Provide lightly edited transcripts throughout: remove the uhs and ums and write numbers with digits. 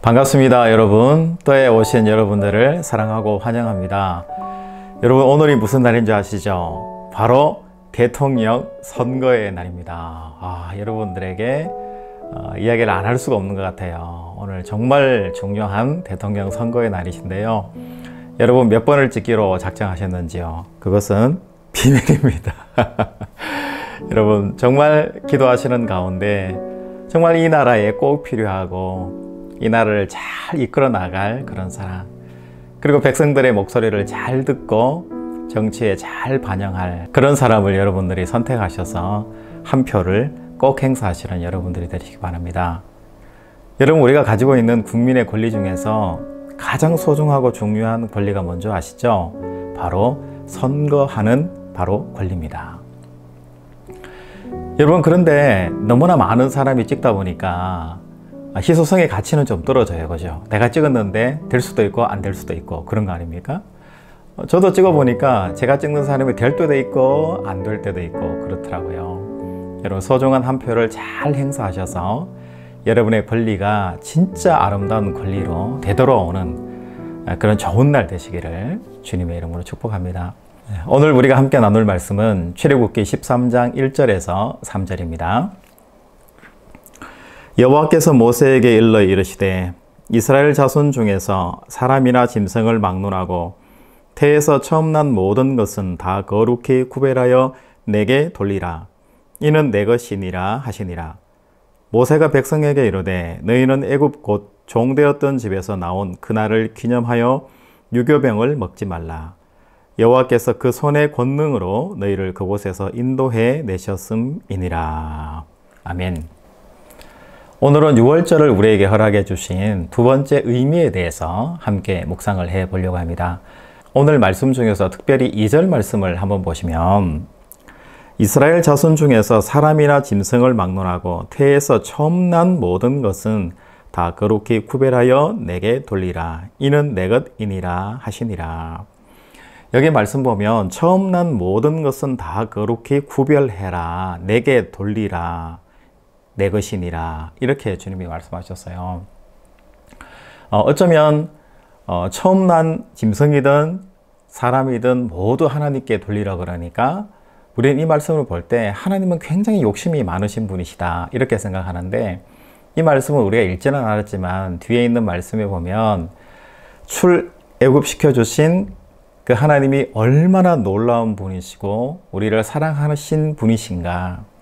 반갑습니다. 여러분. 또에 오신 여러분들을 사랑하고 환영합니다. 여러분, 오늘이 무슨 날인지 아시죠? 바로 대통령 선거의 날입니다. 여러분들에게 이야기를 안 할 수가 없는 것 같아요. 오늘 정말 중요한 대통령 선거의 날이신데요. 여러분 몇 번을 찍기로 작정하셨는지요? 그것은 비밀입니다. 여러분 정말 기도하시는 가운데 정말 이 나라에 꼭 필요하고 이 나라를 잘 이끌어 나갈 그런 사람, 그리고 백성들의 목소리를 잘 듣고 정치에 잘 반영할 그런 사람을 여러분들이 선택하셔서 한 표를 꼭 행사하시는 여러분들이 되시기 바랍니다. 여러분, 우리가 가지고 있는 국민의 권리 중에서 가장 소중하고 중요한 권리가 뭔지 아시죠? 바로 선거하는 바로 권리입니다. 여러분, 그런데 너무나 많은 사람이 찍다 보니까 희소성의 가치는 좀 떨어져요. 그죠? 내가 찍었는데 될 수도 있고 안 될 수도 있고 그런 거 아닙니까? 저도 찍어보니까 제가 찍는 사람이 될 때도 있고 안 될 때도 있고 그렇더라고요. 여러분, 소중한 한 표를 잘 행사하셔서 여러분의 권리가 진짜 아름다운 권리로 되돌아오는 그런 좋은 날 되시기를 주님의 이름으로 축복합니다. 오늘 우리가 함께 나눌 말씀은 출애굽기 13장 1절에서 3절입니다. 여호와께서 모세에게 일러 이르시되 이스라엘 자손 중에서 사람이나 짐승을 막론하고 태에서 처음 난 모든 것은 다 거룩히 구별하여 내게 돌리라. 이는 내 것이니라 하시니라. 모세가 백성에게 이르되 너희는 애굽 곧 종되었던 집에서 나온 그날을 기념하여 유교병을 먹지 말라. 여호와께서 그 손의 권능으로 너희를 그곳에서 인도해 내셨음이니라. 아멘. 오늘은 6월절을 우리에게 허락해 주신 두 번째 의미에 대해서 함께 묵상을 해 보려고 합니다. 오늘 말씀 중에서 특별히 2절 말씀을 한번 보시면 이스라엘 자손 중에서 사람이나 짐승을 막론하고 태에서 처음 난 모든 것은 다 거룩히 구별하여 내게 돌리라. 이는 내 것이니라 하시니라. 여기 말씀 보면 처음 난 모든 것은 다 거룩히 구별해라. 내게 돌리라. 내 것이니라. 이렇게 주님이 말씀하셨어요. 어쩌면 처음 난 짐승이든 사람이든 모두 하나님께 돌리라 그러니까 우리는 이 말씀을 볼 때 하나님은 굉장히 욕심이 많으신 분이시다 이렇게 생각하는데, 이 말씀을 우리가 읽지는 않았지만 뒤에 있는 말씀에 보면 출애굽시켜 주신 그 하나님이 얼마나 놀라운 분이시고 우리를 사랑하신 분이신가,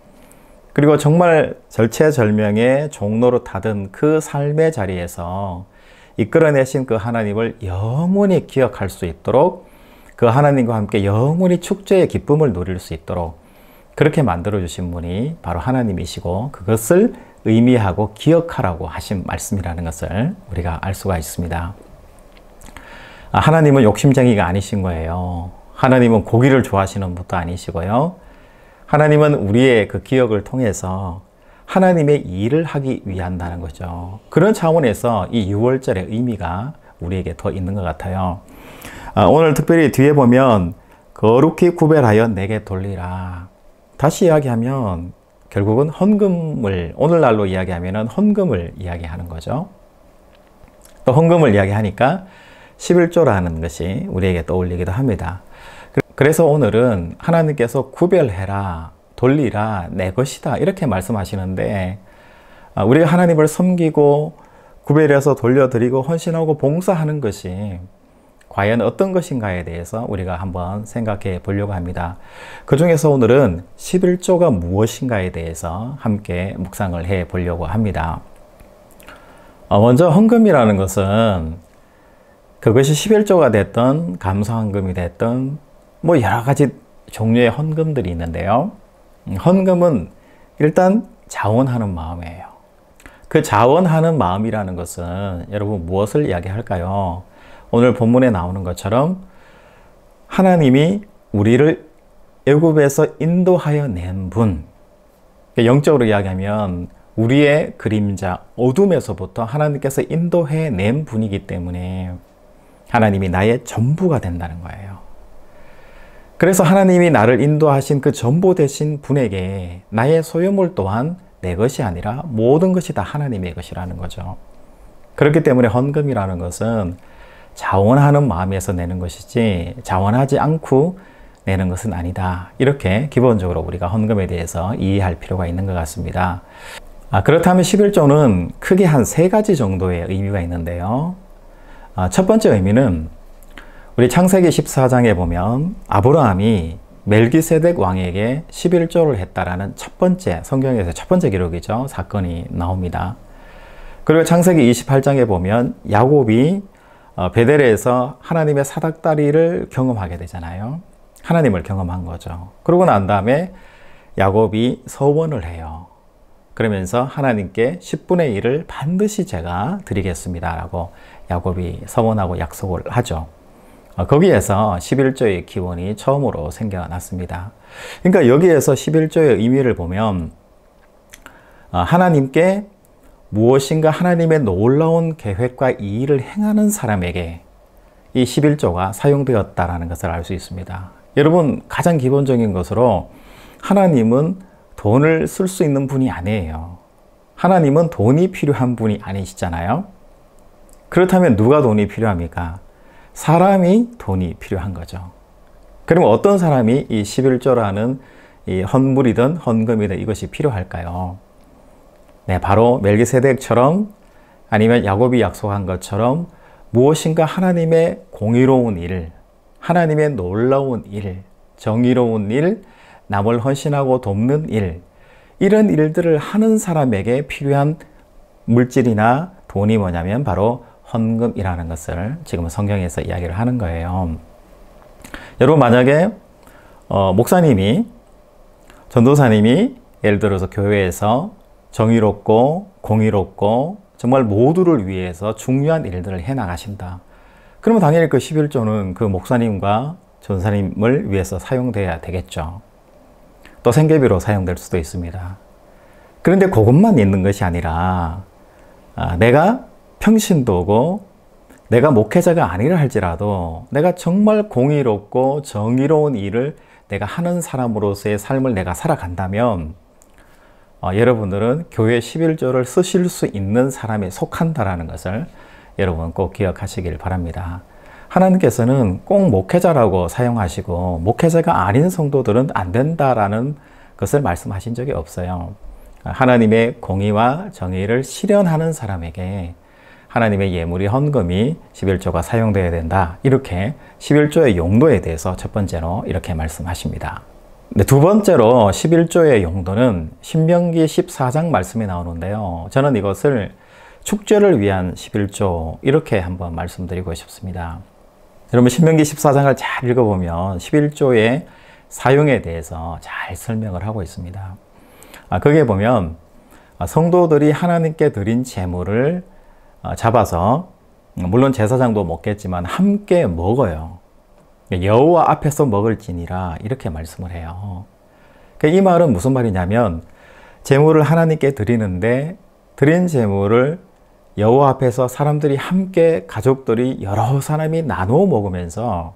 그리고 정말 절체절명의 종로로 타던 그 삶의 자리에서 이끌어내신 그 하나님을 영원히 기억할 수 있도록, 그 하나님과 함께 영원히 축제의 기쁨을 누릴 수 있도록 그렇게 만들어주신 분이 바로 하나님이시고, 그것을 의미하고 기억하라고 하신 말씀이라는 것을 우리가 알 수가 있습니다. 하나님은 욕심쟁이가 아니신 거예요. 하나님은 고기를 좋아하시는 분도 아니시고요. 하나님은 우리의 그 기억을 통해서 하나님의 일을 하기 위한다는 거죠. 그런 차원에서 이 6월절의 의미가 우리에게 더 있는 것 같아요. 오늘 특별히 뒤에 보면 거룩히 구별하여 내게 돌리라. 다시 이야기하면 결국은 헌금을, 오늘날로 이야기하면 헌금을 이야기하는 거죠. 또 헌금을 이야기하니까 11조라는 것이 우리에게 떠올리기도 합니다. 그래서 오늘은 하나님께서 구별해라, 돌리라, 내 것이다 이렇게 말씀하시는데, 우리가 하나님을 섬기고 구별해서 돌려드리고 헌신하고 봉사하는 것이 과연 어떤 것인가에 대해서 우리가 한번 생각해 보려고 합니다. 그 중에서 오늘은 11조가 무엇인가에 대해서 함께 묵상을 해 보려고 합니다. 먼저 헌금이라는 것은 그것이 11조가 됐던 감사헌금이 됐던 뭐 여러 가지 종류의 헌금들이 있는데요. 헌금은 일단 자원하는 마음이에요. 그 자원하는 마음이라는 것은 여러분 무엇을 이야기할까요? 오늘 본문에 나오는 것처럼 하나님이 우리를 애굽에서 인도하여 낸 분, 영적으로 이야기하면 우리의 그림자, 어둠에서부터 하나님께서 인도해 낸 분이기 때문에 하나님이 나의 전부가 된다는 거예요. 그래서 하나님이 나를 인도하신 그 전부 되신 분에게 나의 소유물 또한 내 것이 아니라 모든 것이 다 하나님의 것이라는 거죠. 그렇기 때문에 헌금이라는 것은 자원하는 마음에서 내는 것이지 자원하지 않고 내는 것은 아니다. 이렇게 기본적으로 우리가 헌금에 대해서 이해할 필요가 있는 것 같습니다. 그렇다면 11조는 크게 한 3가지 정도의 의미가 있는데요. 첫 번째 의미는 우리 창세기 14장에 보면 아브라함이 멜기세덱 왕에게 11조를 했다라는 첫 번째, 성경에서 첫 번째 기록이죠. 사건이 나옵니다. 그리고 창세기 28장에 보면 야곱이 베델에서 하나님의 사닥다리를 경험하게 되잖아요. 하나님을 경험한 거죠. 그러고 난 다음에 야곱이 서원을 해요. 그러면서 하나님께 10분의 1을 반드시 제가 드리겠습니다 라고 야곱이 서원하고 약속을 하죠. 거기에서 11조의 기원이 처음으로 생겨났습니다. 그러니까 여기에서 11조의 의미를 보면 하나님께 무엇인가 하나님의 놀라운 계획과 이 일을 행하는 사람에게 이 11조가 사용되었다는 것을 알 수 있습니다. 여러분, 가장 기본적인 것으로 하나님은 돈을 쓸 수 있는 분이 아니에요. 하나님은 돈이 필요한 분이 아니시잖아요. 그렇다면 누가 돈이 필요합니까? 사람이 돈이 필요한 거죠. 그러면 어떤 사람이 이 11조라는 이 헌물이든 헌금이든 이것이 필요할까요? 네, 바로 멜기세덱처럼 아니면 야곱이 약속한 것처럼 무엇인가 하나님의 공의로운 일, 하나님의 놀라운 일, 정의로운 일, 남을 헌신하고 돕는 일, 이런 일들을 하는 사람에게 필요한 물질이나 돈이 뭐냐면 바로 헌금이라는 것을 지금 성경에서 이야기를 하는 거예요. 여러분, 만약에 목사님이, 전도사님이 예를 들어서 교회에서 정의롭고 공의롭고 정말 모두를 위해서 중요한 일들을 해나가신다. 그러면 당연히 그 11조는 그 목사님과 전사님을 위해서 사용돼야 되겠죠. 또 생계비로 사용될 수도 있습니다. 그런데 그것만 있는 것이 아니라 내가 평신도고 내가 목회자가 아니라 할지라도 내가 정말 공의롭고 정의로운 일을 내가 하는 사람으로서의 삶을 내가 살아간다면 여러분들은 교회 11조를 쓰실 수 있는 사람에 속한다라는 것을 여러분 꼭 기억하시길 바랍니다. 하나님께서는 꼭 목회자라고 사용하시고 목회자가 아닌 성도들은 안 된다라는 것을 말씀하신 적이 없어요. 하나님의 공의와 정의를 실현하는 사람에게 하나님의 예물이 헌금이 11조가 사용되어야 된다. 이렇게 11조의 용도에 대해서 첫 번째로 이렇게 말씀하십니다. 두 번째로 11조의 용도는 신명기 14장 말씀에 나오는데요. 저는 이것을 축제를 위한 11조 이렇게 한번 말씀드리고 싶습니다. 여러분, 신명기 14장을 잘 읽어보면 11조의 사용에 대해서 잘 설명을 하고 있습니다. 거기에 보면 성도들이 하나님께 드린 제물을 잡아서 물론 제사장도 먹겠지만 함께 먹어요. 여호와 앞에서 먹을지니라 이렇게 말씀을 해요. 이 말은 무슨 말이냐면 제물을 하나님께 드리는데 드린 제물을 여호와 앞에서 사람들이 함께 가족들이 여러 사람이 나누어 먹으면서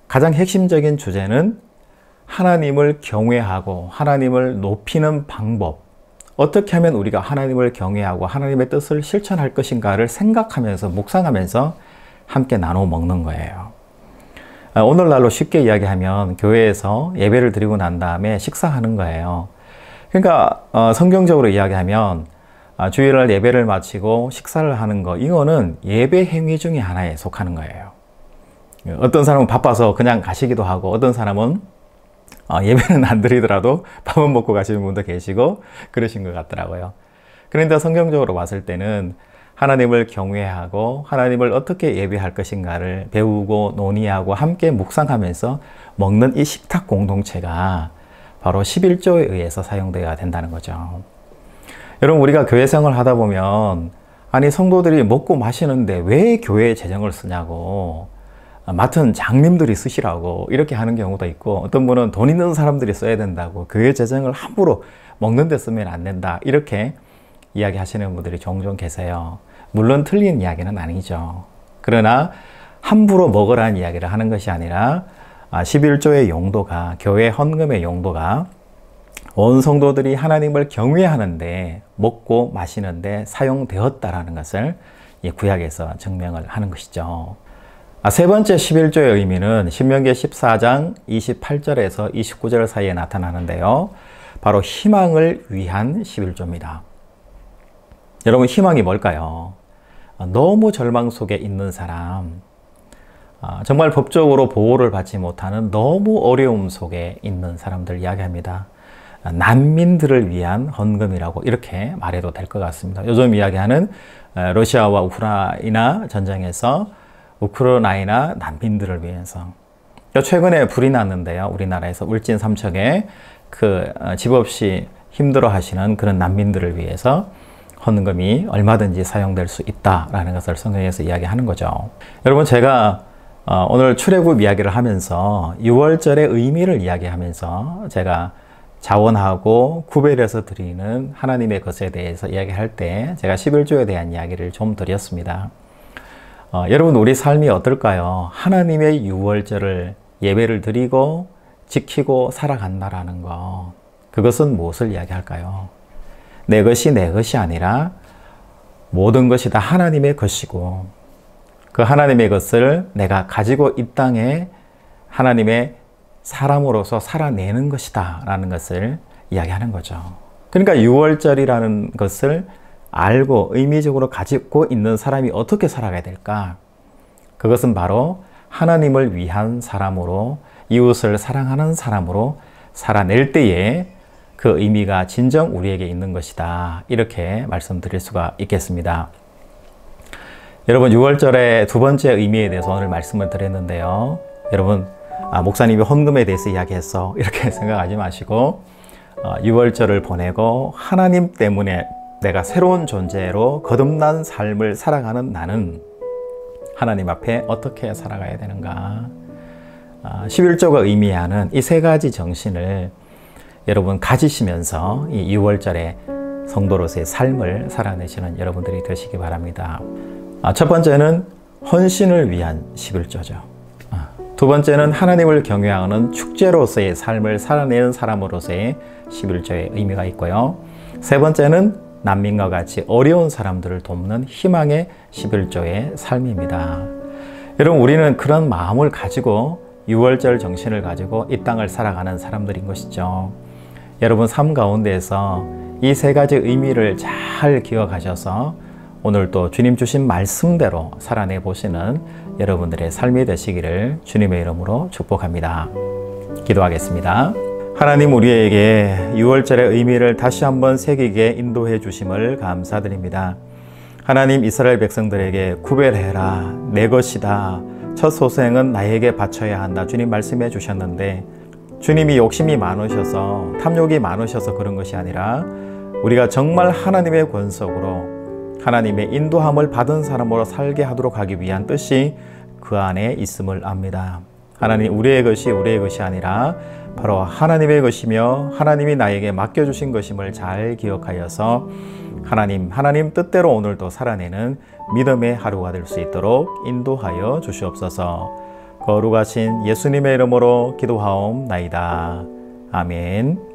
가장 핵심적인 주제는 하나님을 경외하고 하나님을 높이는 방법, 어떻게 하면 우리가 하나님을 경외하고 하나님의 뜻을 실천할 것인가를 생각하면서 묵상하면서 함께 나누어 먹는 거예요. 오늘날로 쉽게 이야기하면 교회에서 예배를 드리고 난 다음에 식사하는 거예요. 그러니까 성경적으로 이야기하면 주일날 예배를 마치고 식사를 하는 거, 이거는 예배 행위 중에 하나에 속하는 거예요. 어떤 사람은 바빠서 그냥 가시기도 하고 어떤 사람은 예배는 안 드리더라도 밥은 먹고 가시는 분도 계시고 그러신 것 같더라고요. 그런데 성경적으로 봤을 때는 하나님을 경외하고 하나님을 어떻게 예배할 것인가를 배우고 논의하고 함께 묵상하면서 먹는 이 식탁 공동체가 바로 11조에 의해서 사용되어야 된다는 거죠. 여러분, 우리가 교회 생활을 하다 보면 아니 성도들이 먹고 마시는데 왜 교회 재정을 쓰냐고, 맡은 장님들이 쓰시라고 이렇게 하는 경우도 있고, 어떤 분은 돈 있는 사람들이 써야 된다고 교회 재정을 함부로 먹는 데 쓰면 안 된다 이렇게 이야기하시는 분들이 종종 계세요. 물론 틀린 이야기는 아니죠. 그러나 함부로 먹으라는 이야기를 하는 것이 아니라 11조의 용도가, 교회 헌금의 용도가 온 성도들이 하나님을 경외하는데 먹고 마시는데 사용되었다라는 것을 이 구약에서 증명을 하는 것이죠. 세 번째 11조의 의미는 신명기 14장 28절에서 29절 사이에 나타나는데요. 바로 희망을 위한 11조입니다. 여러분, 희망이 뭘까요? 너무 절망 속에 있는 사람, 정말 법적으로 보호를 받지 못하는 너무 어려움 속에 있는 사람들 이야기합니다. 난민들을 위한 헌금이라고 이렇게 말해도 될 것 같습니다. 요즘 이야기하는 러시아와 우크라이나 전쟁에서 우크라이나 난민들을 위해서. 최근에 불이 났는데요. 우리나라에서 울진 삼척에 집 없이 힘들어 하시는 그런 난민들을 위해서 헌금이 얼마든지 사용될 수 있다라는 것을 성경에서 이야기하는 거죠. 여러분, 제가 오늘 출애굽 이야기를 하면서 6월절의 의미를 이야기하면서 제가 자원하고 구별해서 드리는 하나님의 것에 대해서 이야기할 때 제가 11조에 대한 이야기를 좀 드렸습니다. 여러분, 우리 삶이 어떨까요? 하나님의 6월절을 예배를 드리고 지키고 살아간다라는 것. 그것은 무엇을 이야기할까요? 내 것이 내 것이 아니라 모든 것이 다 하나님의 것이고 그 하나님의 것을 내가 가지고 이 땅에 하나님의 사람으로서 살아내는 것이다 라는 것을 이야기하는 거죠. 그러니까 6월절이라는 것을 알고 의미적으로 가지고 있는 사람이 어떻게 살아가야 될까? 그것은 바로 하나님을 위한 사람으로, 이웃을 사랑하는 사람으로 살아낼 때에 그 의미가 진정 우리에게 있는 것이다. 이렇게 말씀드릴 수가 있겠습니다. 여러분, 6월절의 두 번째 의미에 대해서 오늘 말씀을 드렸는데요. 여러분, 목사님이 헌금에 대해서 이야기했어 이렇게 생각하지 마시고 6월절을 보내고 하나님 때문에 내가 새로운 존재로 거듭난 삶을 살아가는 나는 하나님 앞에 어떻게 살아가야 되는가? 11조가 의미하는 이 세 가지 정신을 여러분 가지시면서 이 6월절의 성도로서의 삶을 살아내시는 여러분들이 되시기 바랍니다. 첫 번째는 헌신을 위한 11조죠. 두 번째는 하나님을 경외하는 축제로서의 삶을 살아내는 사람으로서의 11조의 의미가 있고요. 세 번째는 난민과 같이 어려운 사람들을 돕는 희망의 11조의 삶입니다. 여러분, 우리는 그런 마음을 가지고 6월절 정신을 가지고 이 땅을 살아가는 사람들인 것이죠. 여러분, 삶 가운데에서 이 세 가지 의미를 잘 기억하셔서 오늘 또 주님 주신 말씀대로 살아내 보시는 여러분들의 삶이 되시기를 주님의 이름으로 축복합니다. 기도하겠습니다. 하나님, 우리에게 6월절의 의미를 다시 한번 새기게 인도해 주심을 감사드립니다. 하나님, 이스라엘 백성들에게 구별해라, 내 것이다, 첫 소생은 나에게 바쳐야 한다 주님 말씀해 주셨는데, 주님이 욕심이 많으셔서 탐욕이 많으셔서 그런 것이 아니라 우리가 정말 하나님의 권속으로 하나님의 인도함을 받은 사람으로 살게 하도록 하기 위한 뜻이 그 안에 있음을 압니다. 하나님, 우리의 것이 아니라 바로 하나님의 것이며 하나님이 나에게 맡겨주신 것임을 잘 기억하여서 하나님 뜻대로 오늘도 살아내는 믿음의 하루가 될 수 있도록 인도하여 주시옵소서. 거룩하신 예수님의 이름으로 기도하옵나이다. 아멘.